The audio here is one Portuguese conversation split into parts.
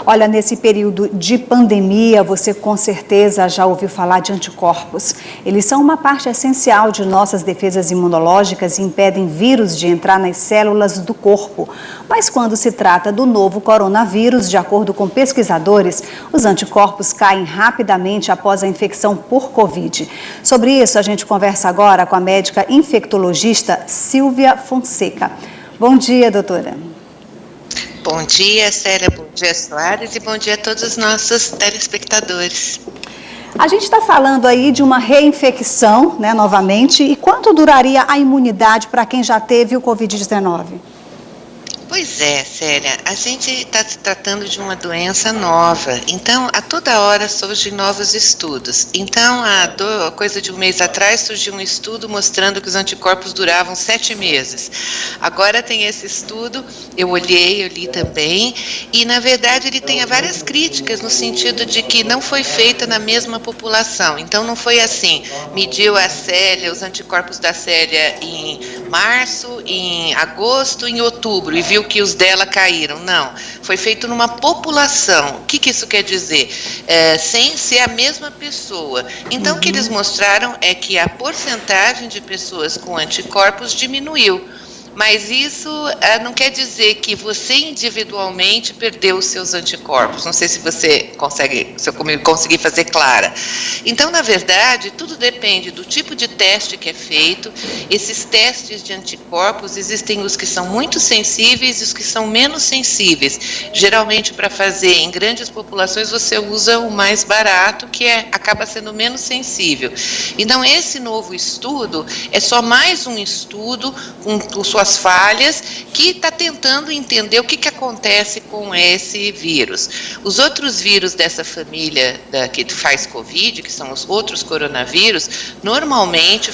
Olha, nesse período de pandemia, você com certeza já ouviu falar de anticorpos. Eles são uma parte essencial de nossas defesas imunológicas e impedem vírus de entrar nas células do corpo. Mas quando se trata do novo coronavírus, de acordo com pesquisadores, os anticorpos caem rapidamente após a infecção por Covid. Sobre isso, a gente conversa agora com a médica infectologista Silvia Fonseca. Bom dia, doutora. Bom dia, Célia, bom dia, Soares, e bom dia a todos os nossos telespectadores. A gente está falando aí de uma reinfecção, né, novamente, e quanto duraria a imunidade para quem já teve o Covid-19? Pois é, Célia, a gente está se tratando de uma doença nova, então a toda hora surgem novos estudos. Então, há coisa de um mês atrás surgiu um estudo mostrando que os anticorpos duravam 7 meses. Agora tem esse estudo, eu li também, e na verdade ele tem várias críticas no sentido de que não foi feita na mesma população. Então não foi assim, mediu a Célia, os anticorpos da Célia em março, em agosto, em outubro, e viu que os dela caíram. Não, foi feito numa população. O que isso quer dizer? Sem ser a mesma pessoa. Então, o que eles mostraram é que a porcentagem de pessoas com anticorpos diminuiu. Mas isso não quer dizer que você individualmente perdeu os seus anticorpos. Não sei se você se eu conseguir fazer clara. Então, na verdade, tudo depende do tipo de teste que é feito. Esses testes de anticorpos, existem os que são muito sensíveis e os que são menos sensíveis. Geralmente, para fazer em grandes populações, você usa o mais barato, que acaba sendo menos sensível. Então, esse novo estudo é só mais um estudo com suas falhas, que está tentando entender o que acontece com esse vírus. Os outros vírus dessa família que faz Covid, que são os outros coronavírus, normalmente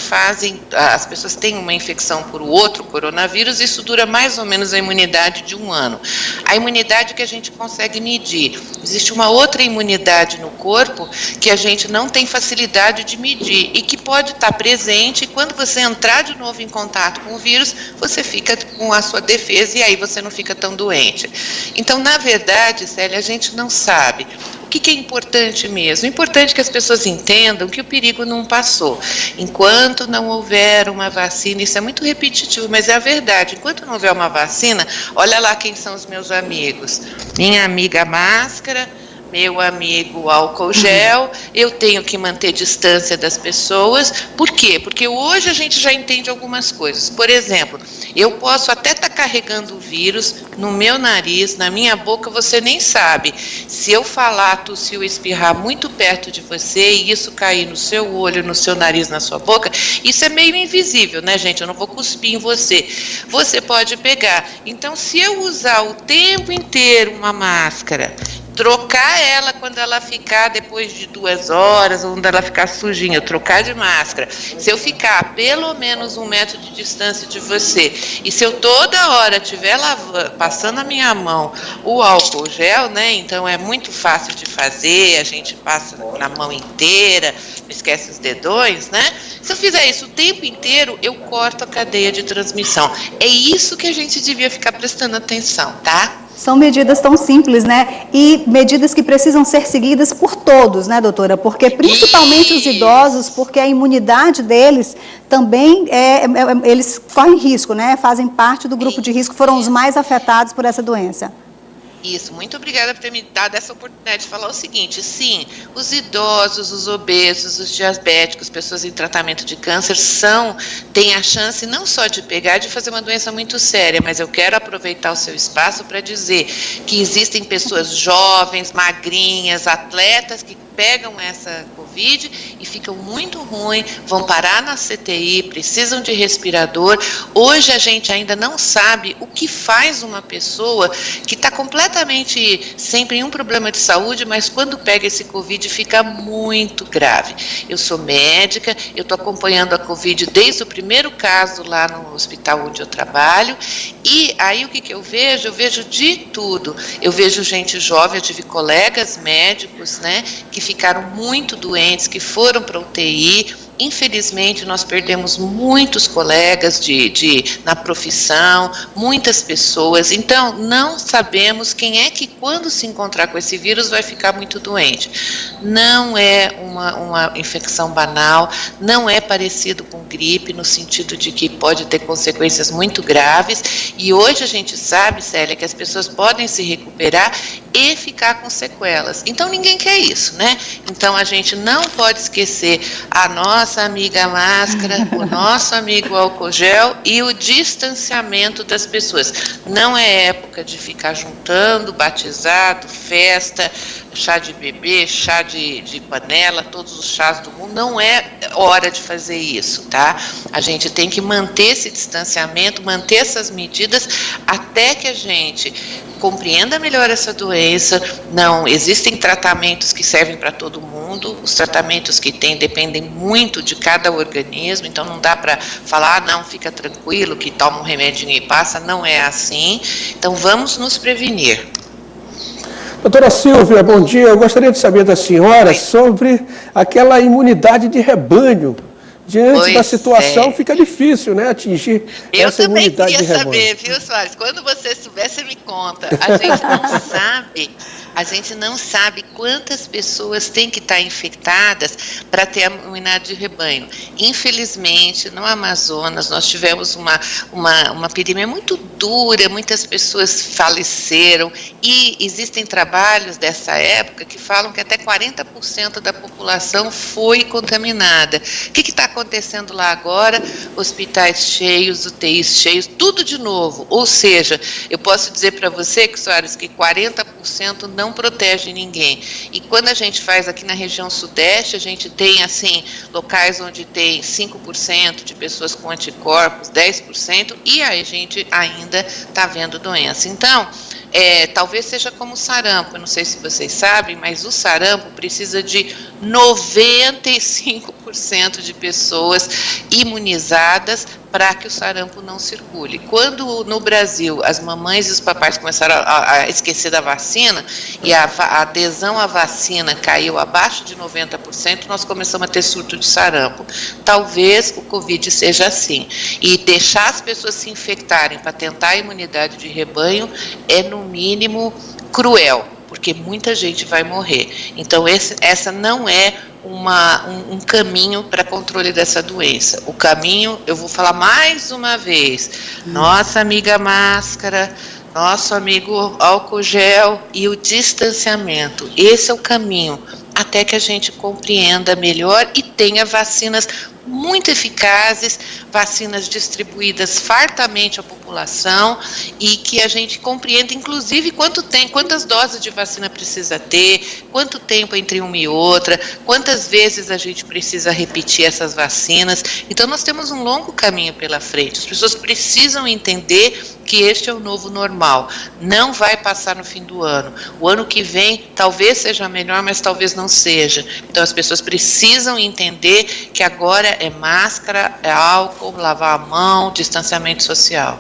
as pessoas têm uma infecção por outro coronavírus, e isso dura mais ou menos a imunidade de um ano. A imunidade que a gente consegue medir. Existe uma outra imunidade no corpo que a gente não tem facilidade de medir e que pode estar presente, e quando você entrar de novo em contato com o vírus, você fica com a sua defesa e aí você não fica tão doente. Então, na verdade, Célia, a gente não sabe. O que é importante mesmo? O importante é que as pessoas entendam que o perigo não passou. Enquanto não houver uma vacina, isso é muito repetitivo, mas é a verdade. Enquanto não houver uma vacina, olha lá quem são os meus amigos. Minha amiga máscara, meu amigo álcool gel, eu tenho que manter distância das pessoas. Por quê? Porque hoje a gente já entende algumas coisas. Por exemplo, eu posso até estar carregando o vírus no meu nariz, na minha boca, você nem sabe. Se eu falar, tossir ou espirrar muito perto de você e isso cair no seu olho, no seu nariz, na sua boca, isso é meio invisível, né, gente? Eu não vou cuspir em você. Você pode pegar. Então, se eu usar o tempo inteiro uma máscara, trocar ela quando ela ficar depois de 2 horas, ou quando ela ficar sujinha, trocar de máscara. Se eu ficar a pelo menos 1 metro de distância de você, e se eu toda hora estiver passando a minha mão o álcool gel, né, então é muito fácil de fazer, a gente passa na mão inteira, não esquece os dedões, né? Se eu fizer isso o tempo inteiro, eu corto a cadeia de transmissão. É isso que a gente devia ficar prestando atenção, tá? São medidas tão simples, né? E medidas que precisam ser seguidas por todos, né, doutora? Porque principalmente os idosos, porque a imunidade deles também, eles correm risco, né? Fazem parte do grupo de risco, foram os mais afetados por essa doença. Isso, muito obrigada por ter me dado essa oportunidade de falar o seguinte: sim, os idosos, os obesos, os diabéticos, pessoas em tratamento de câncer têm a chance não só de pegar, de fazer uma doença muito séria, mas eu quero aproveitar o seu espaço para dizer que existem pessoas jovens, magrinhas, atletas que pegam essa Covid e ficam muito ruim, vão parar na CTI, precisam de respirador. Hoje a gente ainda não sabe o que faz uma pessoa que está completamente sem nenhum problema de saúde, mas quando pega esse Covid fica muito grave. Eu sou médica, eu estou acompanhando a Covid desde o primeiro caso lá no hospital onde eu trabalho, e aí o que eu vejo? Eu vejo de tudo. Eu vejo gente jovem, eu tive colegas médicos, né, que ficaram muito doentes, que foram para UTI, Infelizmente, nós perdemos muitos colegas na profissão, muitas pessoas, então não sabemos quem é que, quando se encontrar com esse vírus, vai ficar muito doente. Não é uma infecção banal, não é parecido com gripe, no sentido de que pode ter consequências muito graves, e hoje a gente sabe, Célia, que as pessoas podem se recuperar e ficar com sequelas. Então ninguém quer isso, né? Então a gente não pode esquecer a nossa amiga máscara, o nosso amigo álcool gel e o distanciamento das pessoas. Não é época de ficar juntando, batizado, festa, chá de bebê, chá de panela, todos os chás do mundo. Não é hora de fazer isso, tá? A gente tem que manter esse distanciamento, manter essas medidas até que a gente compreenda melhor essa doença. Não existem tratamentos que servem para todo mundo, os tratamentos que tem dependem muito de cada organismo, então não dá para falar, não, fica tranquilo, que toma um remedinho e passa, não é assim. Então vamos nos prevenir. Doutora Silvia, bom dia. Eu gostaria de saber da senhora sobre aquela imunidade de rebanho. Diante da situação, fica difícil, né, atingir essa imunidade de rebanho. Eu também queria saber, viu, Soares? Quando você souber, você me conta. A gente não sabe quantas pessoas têm que estar infectadas para ter a imunidade de rebanho. Infelizmente, no Amazonas, nós tivemos uma epidemia muito dura, muitas pessoas faleceram, e existem trabalhos dessa época que falam que até 40% da população foi contaminada. O que está acontecendo lá agora? Hospitais cheios, UTIs cheios, tudo de novo. Ou seja, eu posso dizer para você, Soares, que 40% não protege ninguém. E quando a gente faz aqui na região sudeste, a gente tem, assim, locais onde tem 5% de pessoas com anticorpos, 10%, e aí a gente ainda está vendo doença. Então, talvez seja como o sarampo, eu não sei se vocês sabem, mas o sarampo precisa de 95% de pessoas imunizadas para que o sarampo não circule. Quando no Brasil as mamães e os papais começaram a esquecer da vacina e a adesão à vacina caiu abaixo de 90%, nós começamos a ter surto de sarampo. Talvez o Covid seja assim. E deixar as pessoas se infectarem para tentar a imunidade de rebanho é, no mínimo, cruel, porque muita gente vai morrer. Então, essa não é um caminho para controle dessa doença. O caminho, eu vou falar mais uma vez, nossa amiga máscara, nosso amigo álcool gel e o distanciamento. Esse é o caminho, até que a gente compreenda melhor e tenha vacinas muito eficazes, vacinas distribuídas fartamente à população e que a gente compreenda, inclusive, quantas doses de vacina precisa ter, quanto tempo entre uma e outra, quantas vezes a gente precisa repetir essas vacinas. Então, nós temos um longo caminho pela frente. As pessoas precisam entender que este é o novo normal. Não vai passar no fim do ano. O ano que vem talvez seja melhor, mas talvez não seja. Então, as pessoas precisam entender que agora é máscara, é álcool, lavar a mão, distanciamento social.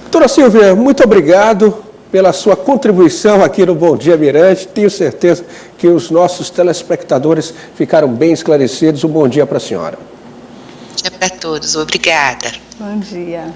Doutora Silvia, muito obrigado pela sua contribuição aqui no Bom Dia Mirante. Tenho certeza que os nossos telespectadores ficaram bem esclarecidos. Um bom dia para a senhora. É para todos. Obrigada. Bom dia.